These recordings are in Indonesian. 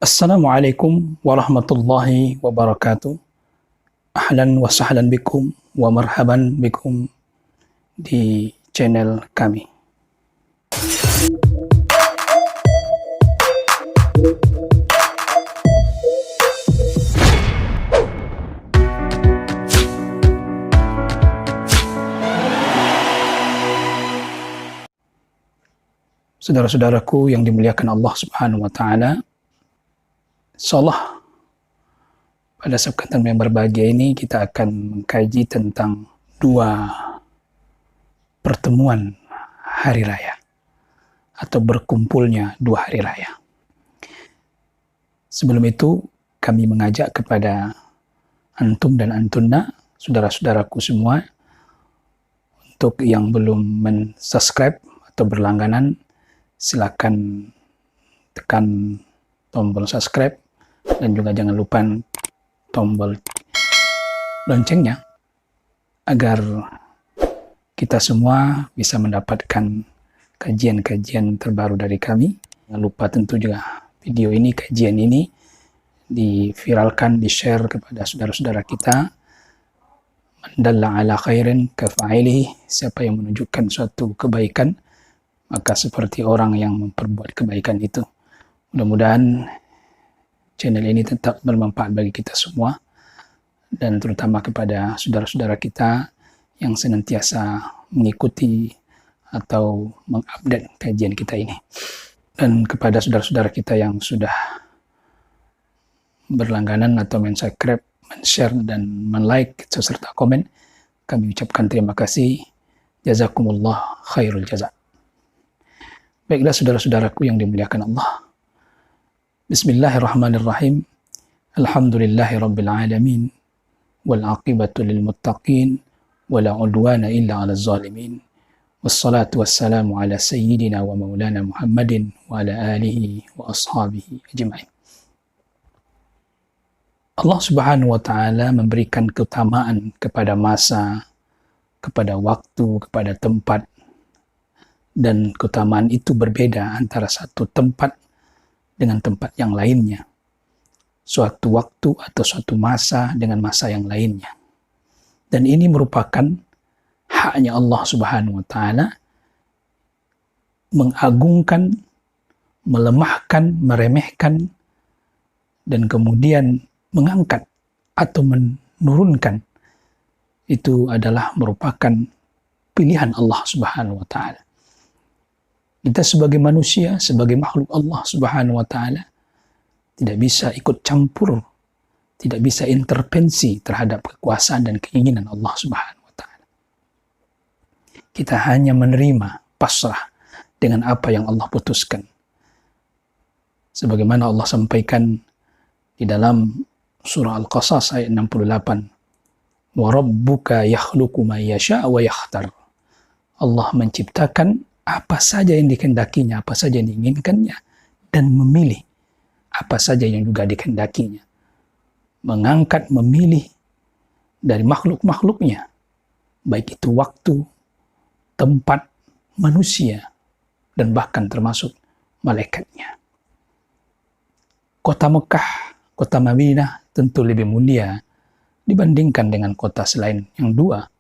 Assalamualaikum warahmatullahi wabarakatuh. Ahlan wa sahlan bikum wa marhaban bikum di channel kami. Saudara-saudaraku yang dimuliakan Allah Subhanahu wa taala, insyaallah pada kesempatan yang berbahagia ini kita akan mengkaji tentang dua pertemuan hari raya atau berkumpulnya dua hari raya. Sebelum itu kami mengajak kepada antum dan antunna, saudara-saudaraku semua, untuk yang belum men-subscribe atau berlangganan, silakan tekan tombol subscribe dan juga jangan lupa tombol loncengnya agar kita semua bisa mendapatkan kajian-kajian terbaru dari kami. Jangan lupa tentu juga video ini, kajian ini diviralkan, di-share kepada saudara-saudara kita. Man dalla ala khairin kafa'ilihi, siapa yang menunjukkan suatu kebaikan maka seperti orang yang memperbuat kebaikan itu. Mudah-mudahan channel ini tetap bermanfaat bagi kita semua, dan terutama kepada saudara-saudara kita yang senantiasa mengikuti atau mengupdate kajian kita ini. Dan kepada saudara-saudara kita yang sudah berlangganan atau men-subscribe, men-share, dan men-like serta komen, kami ucapkan terima kasih. Jazakumullah khairul jaza. Baiklah saudara-saudaraku yang dimuliakan Allah. Bismillahirrahmanirrahim. Alhamdulillahi rabbil alamin. Wal aqibatu lil muttaqin. Wala udwana illa ala zalimin. Wassalatu wassalamu ala sayyidina wa maulana Muhammadin wa ala alihi wa ashabihi ajma'in. Allah Subhanahu wa ta'ala memberikan keutamaan kepada masa, kepada waktu, kepada tempat, dan keutamaan itu berbeda antara satu tempat dengan tempat yang lainnya, suatu waktu atau suatu masa dengan masa yang lainnya. Dan ini merupakan haknya Allah Subhanahu wa ta'ala mengagungkan, melemahkan, meremehkan, dan kemudian mengangkat atau menurunkan. Itu adalah merupakan pilihan Allah Subhanahu wa ta'ala. Kita sebagai manusia, sebagai makhluk Allah Subhanahu wa ta'ala, tidak bisa ikut campur, tidak bisa intervensi terhadap kekuasaan dan keinginan Allah Subhanahu wa ta'ala. Kita hanya menerima, pasrah dengan apa yang Allah putuskan. Sebagaimana Allah sampaikan di dalam surah Al-Qasas ayat 68. Wa rabbuka yakhluqu ma yasha' wa yakhtar. Allah menciptakan apa saja yang dikehendakinya, apa saja yang diinginkannya, dan memilih apa saja yang juga dikehendakinya. Mengangkat, memilih dari makhluk-makhluknya, baik itu waktu, tempat, manusia, dan bahkan termasuk malaikatnya. Kota Mekah, kota Madinah tentu lebih mulia dibandingkan dengan kota selain yang dua.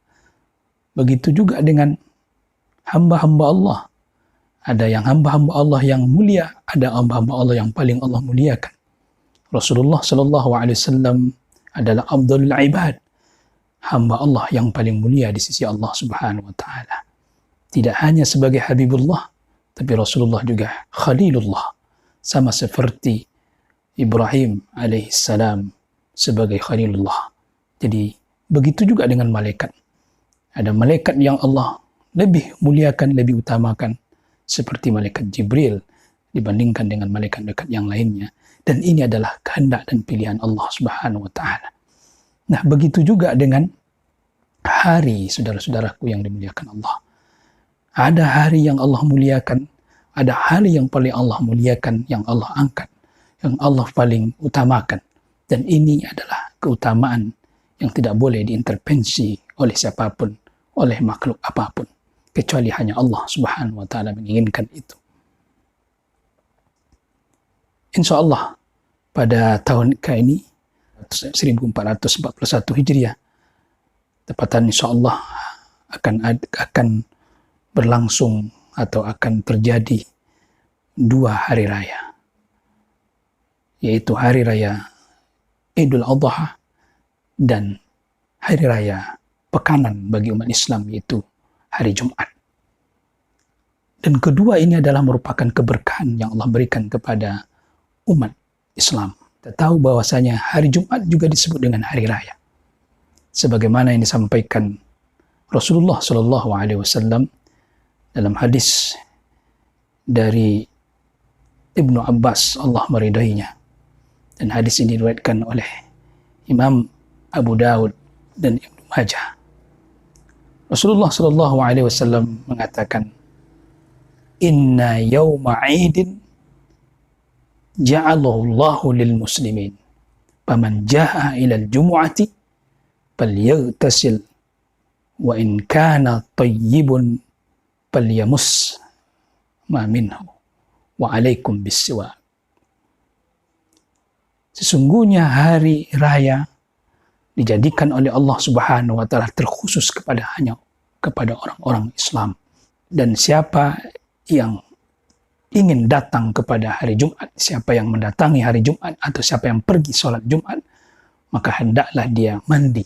Begitu juga dengan hamba-hamba Allah. Ada yang hamba-hamba Allah yang mulia, ada hamba-hamba Allah yang paling Allah muliakan. Rasulullah sallallahu alaihi wasallam adalah afdhalul ibad, hamba Allah yang paling mulia di sisi Allah Subhanahu wa taala. Tidak hanya sebagai Habibullah, tapi Rasulullah juga Khalilullah, sama seperti Ibrahim alaihissalam sebagai Khalilullah. Jadi begitu juga dengan malaikat. Ada malaikat yang Allah lebih muliakan, lebih utamakan, seperti malaikat Jibril dibandingkan dengan malaikat-malaikat yang lainnya. Dan ini adalah kehendak dan pilihan Allah Subhanahu wa ta'ala. Nah, begitu juga dengan hari, saudara-saudaraku yang dimuliakan Allah. Ada hari yang Allah muliakan, ada hari yang paling Allah muliakan, yang Allah angkat, yang Allah paling utamakan. Dan ini adalah keutamaan yang tidak boleh diintervensi oleh siapapun, oleh makhluk apapun, kecuali hanya Allah Subhanahu wa ta'ala menginginkan itu. Insya Allah pada tahun ini 1441 Hijriah, tepatan insyaallah akan berlangsung atau akan terjadi 2 hari raya, yaitu hari raya Idul Adha dan hari raya pekanan bagi umat Islam, yaitu hari Jumat. Dan kedua ini adalah merupakan keberkahan yang Allah berikan kepada umat Islam. Kita tahu bahwasanya hari Jumat juga disebut dengan hari raya, sebagaimana yang disampaikan Rasulullah SAW dalam hadis dari Ibnu Abbas, Allah meridainya. Dan hadis ini diriwayatkan oleh Imam Abu Dawud dan Ibnu Majah. Rasulullah SAW mengatakan, Inna yawma 'idin ja'alahu Allahu lil muslimin, faman jaa'a ila al-jumu'ati falyaghtasil wa in kana tayyibun falyamus ma minhu wa 'alaikum bis-siwak. Sesungguhnya hari raya dijadikan oleh Allah Subhanahu wa taala terkhusus hanya kepada orang-orang Islam. Dan siapa yang ingin datang kepada hari Jumat, siapa yang mendatangi hari Jumat atau siapa yang pergi sholat Jumat, maka hendaklah dia mandi.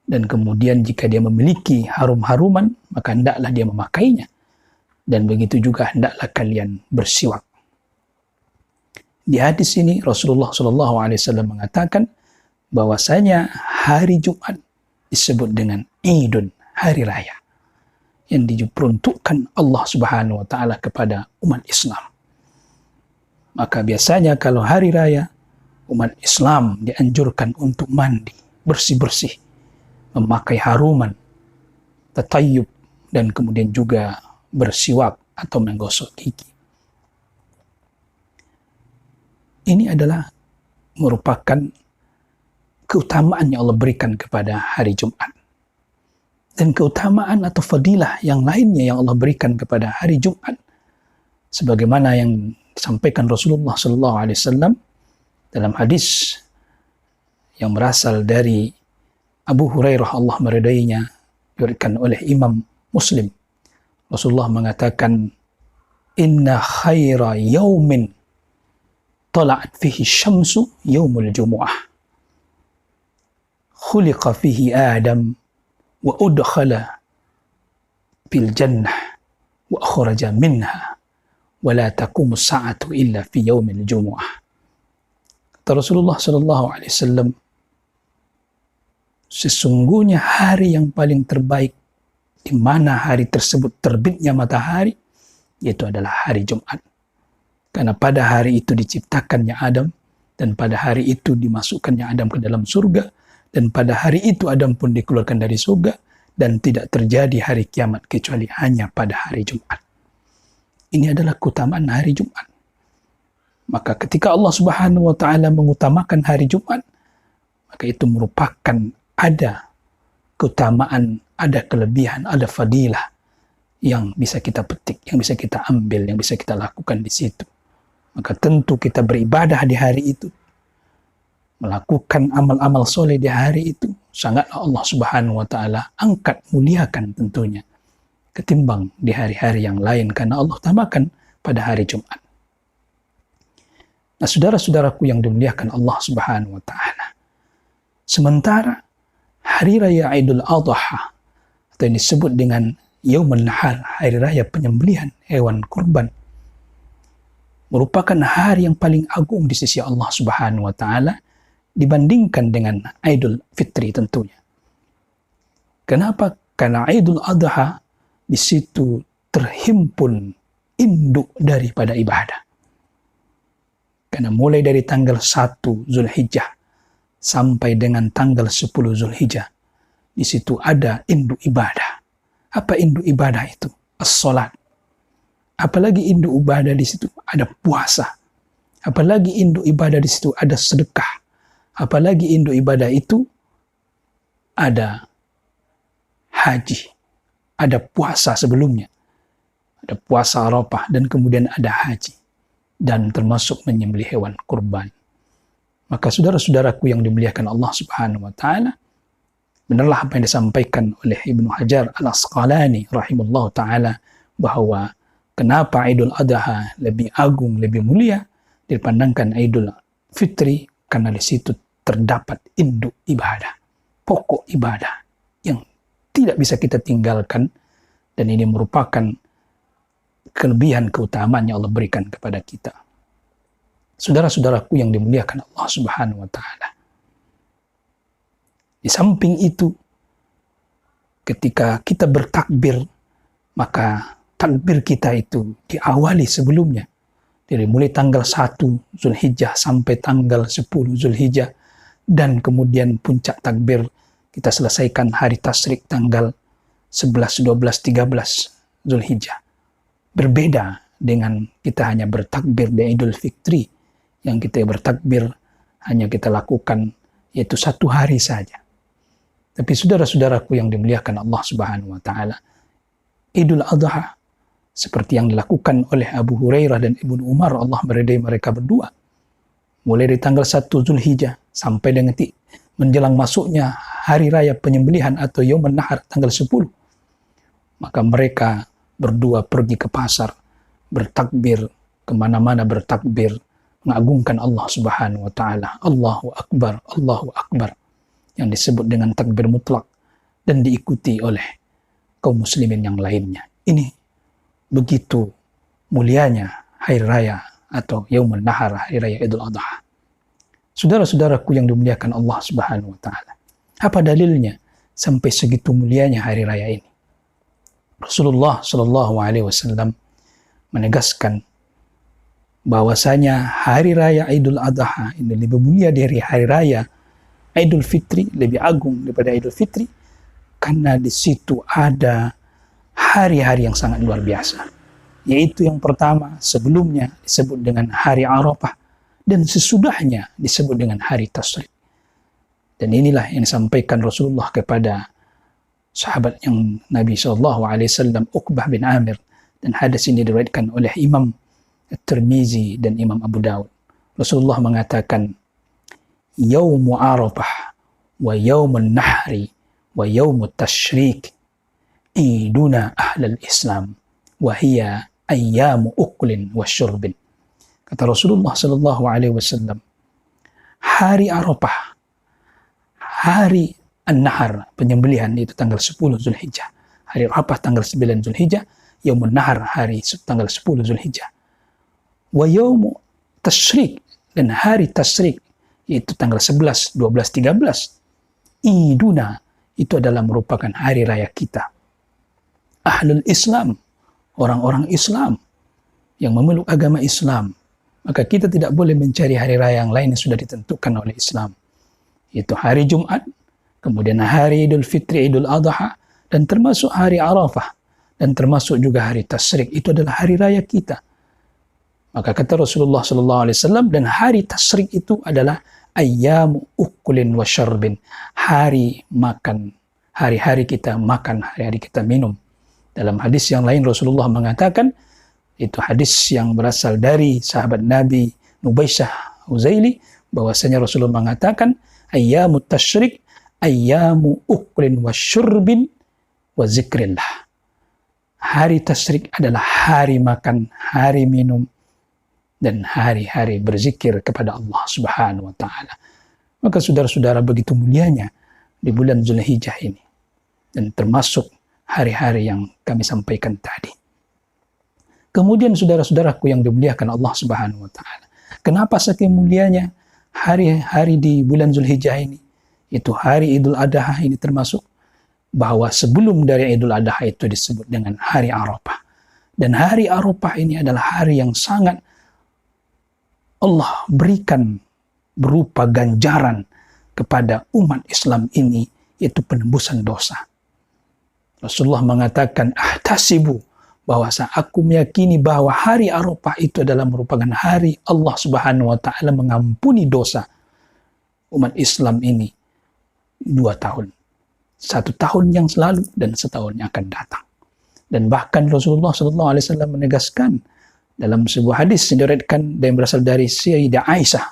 Dan kemudian jika dia memiliki harum-haruman, maka hendaklah dia memakainya. Dan begitu juga hendaklah kalian bersiwak. Di hadis ini Rasulullah SAW mengatakan bahwasanya hari Jumat disebut dengan Idun, hari raya, yang diperuntukkan Allah Subhanahu wa taala kepada umat Islam. Maka biasanya kalau hari raya, umat Islam dianjurkan untuk mandi, bersih-bersih, memakai haruman, tatayyub, dan kemudian juga bersiwak atau menggosok gigi. Ini adalah merupakan keutamaan yang Allah berikan kepada hari Jumat. Dan keutamaan atau fadilah yang lainnya yang Allah berikan kepada hari Jumat, sebagaimana yang disampaikan Rasulullah SAW dalam hadis yang berasal dari Abu Hurairah, Allah meridainya, diriwayatkan oleh Imam Muslim. Rasulullah mengatakan, Inna khaira yaumin tala'at fihi syamsu yaumul jumu'ah, khuliqa fihi Adam wa udkhala fil jannah wa akhraja minha wa la taqumu sa'atu illa fi yaumil jumu'ah. Kata Rasulullah SAW, sesungguhnya hari yang paling terbaik di mana hari tersebut terbitnya matahari, yaitu adalah hari Jumat. Karena pada hari itu diciptakannya Adam, dan pada hari itu dimasukkannya Adam ke dalam surga, dan pada hari itu Adam pun dikeluarkan dari surga, dan tidak terjadi hari kiamat kecuali hanya pada hari Jumat. Ini adalah keutamaan hari Jumat. Maka ketika Allah Subhanahu wa taala mengutamakan hari Jumat, maka itu merupakan ada keutamaan, ada kelebihan, ada fadilah yang bisa kita petik, yang bisa kita ambil, yang bisa kita lakukan di situ. Maka tentu kita beribadah di hari itu, melakukan amal-amal soleh di hari itu, sangatlah Allah Subhanahu wa taala angkat, muliakan tentunya, ketimbang di hari-hari yang lain, karena Allah utamakan pada hari Jumat. Nah, saudara-saudaraku yang dimuliakan Allah Subhanahu wa taala, sementara hari raya Idul Adha atau yang disebut dengan Yaumul Nahar, hari raya penyembelihan hewan kurban, merupakan hari yang paling agung di sisi Allah Subhanahu wa taala dibandingkan dengan Idul Fitri tentunya. Kenapa? Karena Idul Adha di situ terhimpun induk daripada ibadah. Karena mulai dari tanggal 1 Zulhijjah sampai dengan tanggal 10 Zulhijjah, di situ ada induk ibadah. Apa induk ibadah itu? As-salat. Apalagi induk ibadah di situ ada puasa. Apalagi induk ibadah di situ ada sedekah. Apalagi induk ibadah itu ada haji, ada puasa sebelumnya, ada puasa Arafah, dan kemudian ada haji. dan termasuk menyembelih hewan kurban. Maka saudara-saudaraku yang dimuliakan Allah Subhanahu wa taala, benarlah apa yang disampaikan oleh Ibnu Hajar Al-Asqalani rahimahullah taala bahwa kenapa Idul Adha lebih agung, lebih mulia dipandangkan Idul Fitri, karena di situ terdapat induk ibadah, pokok ibadah yang tidak bisa kita tinggalkan, dan ini merupakan kelebihan keutamaan yang Allah berikan kepada kita. Saudara-saudaraku yang dimuliakan Allah Subhanahu wa taala. Di samping itu, ketika kita bertakbir, maka takbir kita itu diawali sebelumnya. Dari mulai tanggal 1 Zulhijjah sampai tanggal 10 Zulhijjah. Dan kemudian puncak takbir kita selesaikan hari tasyrik tanggal 11, 12, 13 Zulhijjah. Berbeda dengan kita hanya bertakbir di Idul Fitri, yang kita bertakbir hanya kita lakukan yaitu 1 hari saja. Tapi saudara-saudaraku yang dimuliakan Allah Subhanahu wa taala, Idul Adha seperti yang dilakukan oleh Abu Hurairah dan Ibnu Umar, Allah meridai mereka berdua, mulai dari tanggal 1 Zulhijjah sampai dengan menjelang masuknya hari raya penyembelihan atau Yaumun Nahar tanggal 10. Maka mereka berdua pergi ke pasar, bertakbir, kemana-mana bertakbir, mengagungkan Allah Subhanahu wa taala. Allahu Akbar, Allahu Akbar, yang disebut dengan takbir mutlak dan diikuti oleh kaum muslimin yang lainnya. Ini begitu mulianya hari raya atau Yaumun Nahar, hari raya Idul Adha. Saudara-saudaraku yang dimuliakan Allah Subhanahu wa taala, apa dalilnya sampai segitu mulianya hari raya ini? Rasulullah Shallallahu alaihi wasallam menegaskan bahwasanya hari raya Idul Adha ini lebih mulia dari hari raya Idul Fitri, lebih agung daripada Idul Fitri, karena di situ ada hari-hari yang sangat luar biasa. Yaitu yang pertama, sebelumnya disebut dengan hari Arafah, dan sesudahnya disebut dengan hari Tasyrik. Dan inilah yang disampaikan Rasulullah kepada sahabat yang Nabi SAW, Uqbah bin Amir, dan hadis ini diriwayatkan oleh Imam At-Tirmizi dan Imam Abu Dawud. Rasulullah mengatakan, Yaumu Arafah wa Yaumun Nahri wa Yaumut Tashrik iduna ahlal Islam wa hiya ayyamu uklin wa syurbin. Kata Rasulullah sallallahu alaihi wasallam, hari Arafah, hari An-Nahar, penyembelihan, itu tanggal 10 Zulhijjah. Hari Arafah tanggal 9 Zulhijjah, Yaumun Nahar hari tanggal 10 Zulhijjah. Wa Yaumu Tashrik, dan hari Tashrik yaitu tanggal 11, 12, 13. Iduna, itu adalah merupakan hari raya kita. Ahlul Islam, orang-orang Islam yang memeluk agama Islam. Maka kita tidak boleh mencari hari raya yang lain yang sudah ditentukan oleh Islam. Yaitu hari Jumat, kemudian hari Idul Fitri, Idul Adha, dan termasuk hari Arafah, dan termasuk juga hari Tasyrik. Itu adalah hari raya kita. Maka kata Rasulullah SAW, dan hari Tasyrik itu adalah ayyamu ukulin wa syarbin, hari makan, hari-hari kita makan, hari-hari kita minum. Dalam hadis yang lain Rasulullah mengatakan, itu hadis yang berasal dari sahabat Nabi Nubaisyah Huzaili, bahwasanya Rasulullah mengatakan, ayyamu tasyrik, ayyamu ukulin wa syurbin wa zikrillah. Hari tasyrik adalah hari makan, hari minum, dan hari-hari berzikir kepada Allah Subhanahu wa taala. Maka saudara-saudara, begitu mulianya di bulan Zulhijjah ini, dan termasuk hari-hari yang kami sampaikan tadi. Kemudian saudara-saudaraku yang dimuliakan Allah Subhanahu wa taala, kenapa saking mulianya hari-hari di bulan Zulhijjah ini? Itu hari Idul Adha ini termasuk, bahwa sebelum dari Idul Adha itu disebut dengan hari Arafah. Dan hari Arafah ini adalah hari yang sangat Allah berikan berupa ganjaran kepada umat Islam ini, yaitu penembusan dosa. Rasulullah mengatakan, ahtasibu, bahwa aku meyakini bahwa hari Arafah itu adalah merupakan hari Allah Subhanahu wa taala mengampuni dosa umat Islam ini 2 tahun. 1 tahun yang selalu dan setahun yang akan datang. Dan bahkan Rasulullah SAW menegaskan Dalam sebuah hadis yang diriwayatkan dan berasal dari Sayyidah Aisyah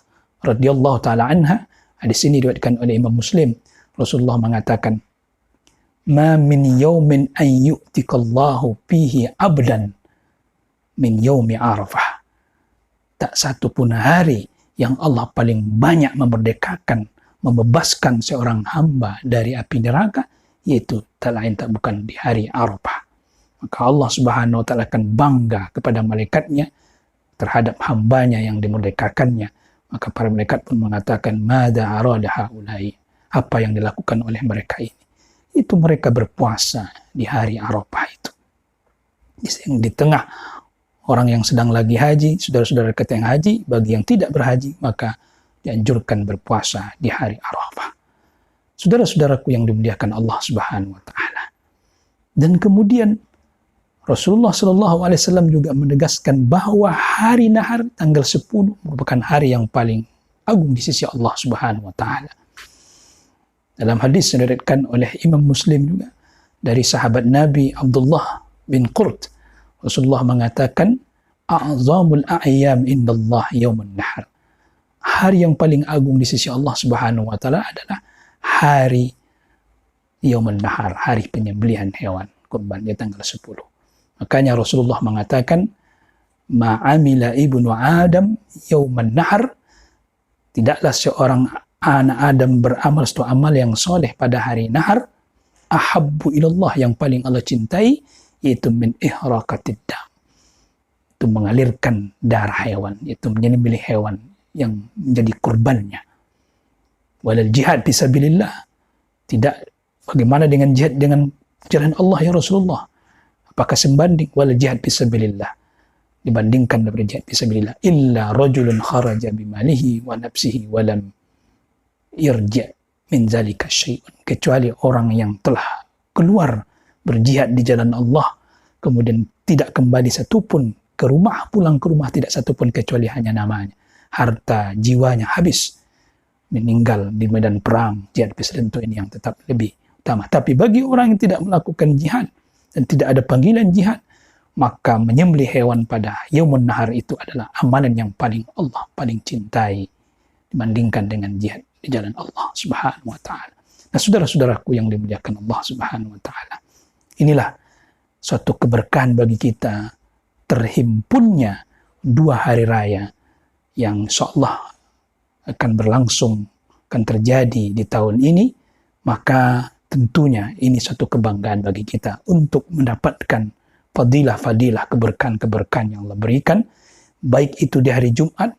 radhiyallahu taala anha, hadis ini diriwayatkan oleh Imam Muslim. Rasulullah mengatakan, "Ma min yaumin an yu'tikallahu fihi abdan min yaumi Arafah." Tak satu pun hari yang Allah paling banyak memerdekakan, membebaskan seorang hamba dari api neraka, yaitu tak lain tak bukan di hari Arafah. Maka Allah Subhanahu wa taala akan bangga kepada malaikatnya terhadap hambanya yang dimerdekakannya. Maka para malaikat pun mengatakan, "Mada arada haulai?" Apa yang dilakukan oleh mereka ini? Itu mereka berpuasa di hari Arafah itu. Di tengah orang yang sedang lagi haji, saudara-saudara kita yang haji, bagi yang tidak berhaji, maka dianjurkan berpuasa di hari Arafah. Saudara-saudaraku yang dimuliakan Allah Subhanahu wa taala. Dan kemudian Rasulullah SAW juga menegaskan bahwa hari Nahar tanggal 10 merupakan hari yang paling agung di sisi Allah Subhanahu wa taala. Dalam hadis yang diriwayatkan oleh Imam Muslim juga dari sahabat Nabi Abdullah bin Qurt, Rasulullah mengatakan, "A'zamul a'yam indallah yaumun nahar." Hari yang paling agung di sisi Allah Subhanahu wa taala adalah hari yaumun nahar, hari penyembelihan hewan kurban di tanggal 10. Makanya Rasulullah mengatakan, "Ma'amila ibnu Adam yauman nahar." Tidaklah seorang anak Adam beramal suatu amal yang soleh pada hari nahar, ahabbu ilallah, yang paling Allah cintai, yaitu min ihraqatid dam, itu mengalirkan darah hewan, itu menyembelih hewan yang menjadi kurbannya. Walal jihad fisabilillah, tidak, bagaimana dengan jihad dengan jalan Allah ya Rasulullah? Apakah sembanding? Walal jihad fisabilillah, dibandingkan dengan jihad fisabilillah, illa rajulun kharaja bimalihi wa nafsihi wa lam irja min zalika syai'un, kecuali orang yang telah keluar berjihad di jalan Allah, kemudian tidak kembali satupun ke rumah, pulang ke rumah tidak satupun kecuali hanya namanya, harta jiwanya habis, meninggal di medan perang. Jihad fisabilillah ini yang tetap lebih utama. Tapi bagi orang yang tidak melakukan jihad dan tidak ada panggilan jihad, maka menyembelih hewan pada yaumun nahar itu adalah amalan yang paling Allah paling cintai dibandingkan dengan jihad di jalan Allah Subhanahu wa taala. Nah, saudara-saudaraku yang dimuliakan Allah Subhanahu wa taala, inilah suatu keberkahan bagi kita, terhimpunnya dua hari raya yang insyaallah akan berlangsung, akan terjadi di tahun ini. Maka tentunya ini suatu kebanggaan bagi kita untuk mendapatkan fadilah-fadilah, keberkahan-keberkahan yang Allah berikan, baik itu di hari Jumat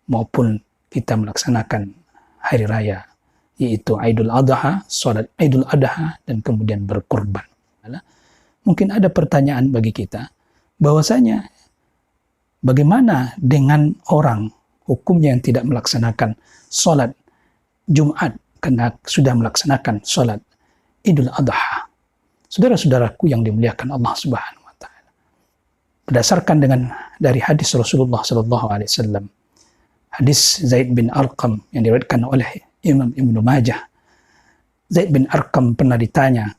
maupun kita melaksanakan hari raya, yaitu Idul Adha, salat Idul Adha, dan kemudian berkurban. Mungkin ada pertanyaan bagi kita, bahwasanya bagaimana dengan orang hukumnya yang tidak melaksanakan salat Jumat karena sudah melaksanakan salat Idul Adha? Saudara-saudaraku yang dimuliakan Allah Subhanahu wa taala, berdasarkan dengan dari hadis Rasulullah sallallahu alaihi wasallam, hadis Zaid bin Arqam yang diriwayatkan oleh Imam Ibnu Majah. Zaid bin Arqam pernah ditanya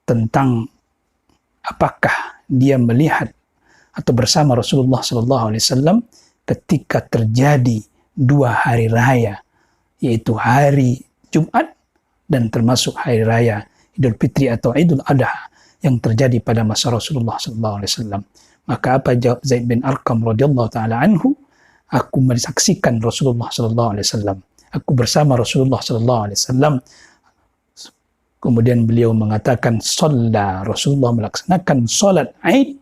tentang apakah dia melihat atau bersama Rasulullah sallallahu alaihi wasallam ketika terjadi dua hari raya, yaitu hari Jumat dan termasuk hari raya Idul Fitri atau Idul Adha yang terjadi pada masa Rasulullah sallallahu alaihi wasallam. Maka apa jawab Zaid bin Arqam radhiyallahu taala anhu? Aku menyaksikan Rasulullah sallallahu alaihi wasallam. Aku bersama Rasulullah sallallahu alaihi wasallam. Kemudian beliau mengatakan, shalla, Rasulullah melaksanakan salat Aid.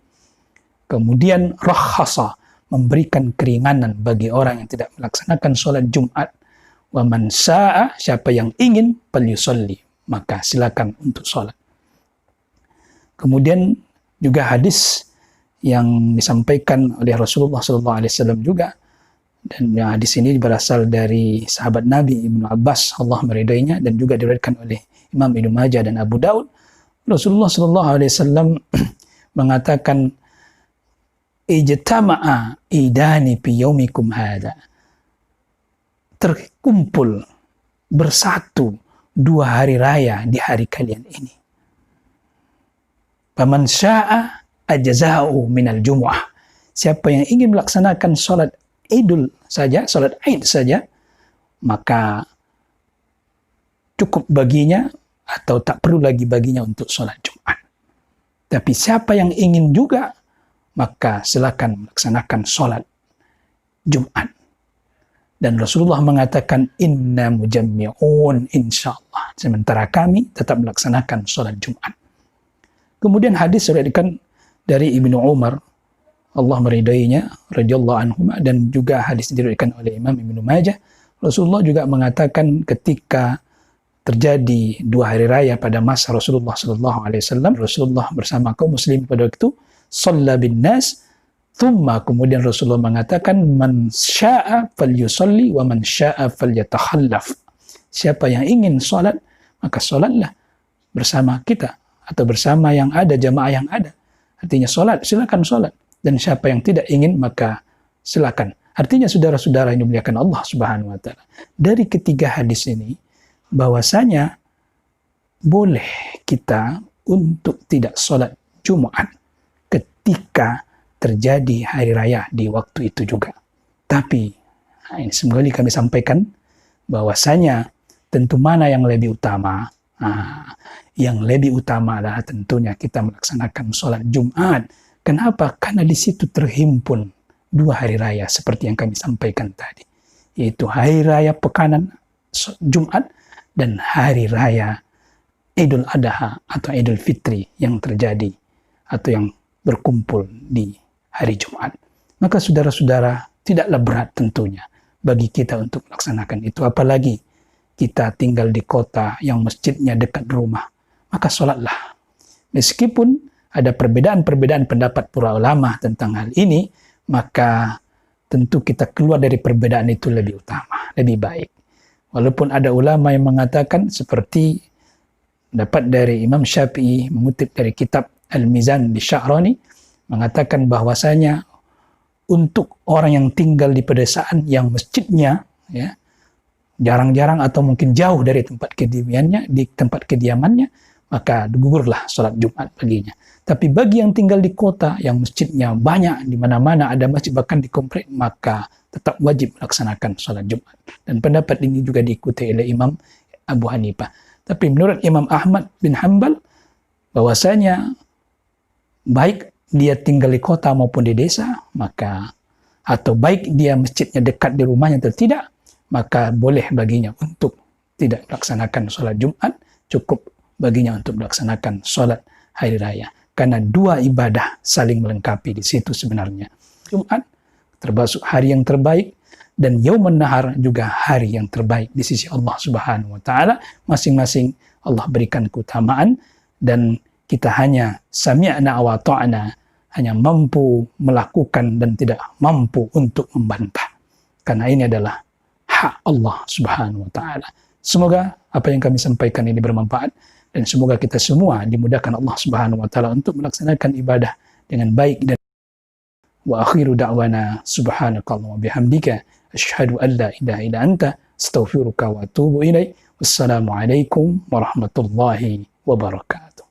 Kemudian rakhasa, memberikan keringanan bagi orang yang tidak melaksanakan salat Jumat. Wa man syaa, siapa yang ingin, falyusalli, maka silakan untuk salat. Kemudian juga hadis yang disampaikan oleh Rasulullah sallallahu alaihi wasallam juga, dan hadis ini berasal dari sahabat Nabi Ibnu Abbas, Allah meridainya, dan juga diriwayatkan oleh Imam Ibnu Majah dan Abu Daud. Rasulullah sallallahu alaihi wasallam mengatakan, ijtama'a idani fi yaumikum hada, terkumpul bersatu dua hari raya di hari kalian ini. Faman syaa ajza'u minal jumu'ah, siapa yang ingin melaksanakan sholat Idul saja, sholat Id saja, maka cukup baginya atau tak perlu lagi baginya untuk sholat Jumat. Tapi siapa yang ingin juga, maka silakan melaksanakan sholat Jumat. Dan Rasulullah mengatakan, inna mujammi'un insyaallah. Sementara kami tetap melaksanakan sholat Jumat. Kemudian hadis diriwayatkan dari Ibnu Umar, Allah meridainya, radhiyallahu anhu, dan juga hadis diriwayatkan oleh Imam Ibnu Majah. Rasulullah juga mengatakan ketika terjadi 2 hari raya pada masa Rasulullah SAW, Rasulullah bersama kaum muslim pada waktu itu, shalla bin nas, thumma, kemudian Rasulullah mengatakan, man sya'a falyusalli wa man sya'a falyatakhallaf. Siapa yang ingin salat, maka salatlah bersama kita atau bersama yang ada, jamaah yang ada. Artinya salat, silakan salat. Dan siapa yang tidak ingin, maka silakan. Artinya saudara-saudara yang dimuliakan Allah Subhanahu wa taala, dari ketiga hadis ini bahwasanya boleh kita untuk tidak salat Jumat ketika terjadi hari raya di waktu itu juga. Tapi ini semoga kami sampaikan bahwasanya tentu mana yang lebih utama. Yang lebih utama adalah tentunya kita melaksanakan sholat Jumat. Kenapa? Karena di situ terhimpun 2 hari raya seperti yang kami sampaikan tadi, yaitu hari raya pekanan Jumat dan hari raya Idul Adha atau Idul Fitri yang terjadi atau yang berkumpul di hari Jumat. Maka saudara-saudara, tidaklah berat tentunya bagi kita untuk melaksanakan itu. Apalagi kita tinggal di kota yang masjidnya dekat rumah, maka sholatlah. Meskipun ada perbedaan-perbedaan pendapat para ulama tentang hal ini, maka tentu kita keluar dari perbedaan itu lebih utama, lebih baik. Walaupun ada ulama yang mengatakan seperti dapat dari Imam Syafi'i mengutip dari kitab Al-Mizan di Sya'rani, mengatakan bahwasanya untuk orang yang tinggal di pedesaan yang masjidnya ya jarang-jarang atau mungkin jauh dari tempat kediamannya, maka gugurlah sholat Jumat baginya. Tapi bagi yang tinggal di kota yang masjidnya banyak, di mana-mana ada masjid bahkan di komplek, maka tetap wajib melaksanakan sholat Jumat. Dan pendapat ini juga diikuti oleh Imam Abu Hanifah. Tapi menurut Imam Ahmad bin Hanbal, bahwasanya baik dia tinggal di kota maupun di desa, maka atau baik dia masjidnya dekat di rumahnya atau tidak, maka boleh baginya untuk tidak melaksanakan sholat Jumat, cukup baginya untuk melaksanakan sholat hari raya. Karena 2 ibadah saling melengkapi di situ sebenarnya. Jumat termasuk hari yang terbaik, dan Yaumun Nahar juga hari yang terbaik di sisi Allah Subhanahu wa taala. Masing-masing Allah berikan keutamaan, dan kita hanya sami'na wa ta'na, hanya mampu melakukan dan tidak mampu untuk membantah. Karena ini adalah hak Allah Subhanahu wa taala. Semoga apa yang kami sampaikan ini bermanfaat, dan semoga kita semua dimudahkan Allah Subhanahu wa taala untuk melaksanakan ibadah dengan baik. Dan wa akhiru da'wana subhanakallahumma wa bihamdika asyhadu an la ilaha illa anta astaghfiruka wa atubu ilaik. Wassalamu alaikum warahmatullahi wabarakatuh.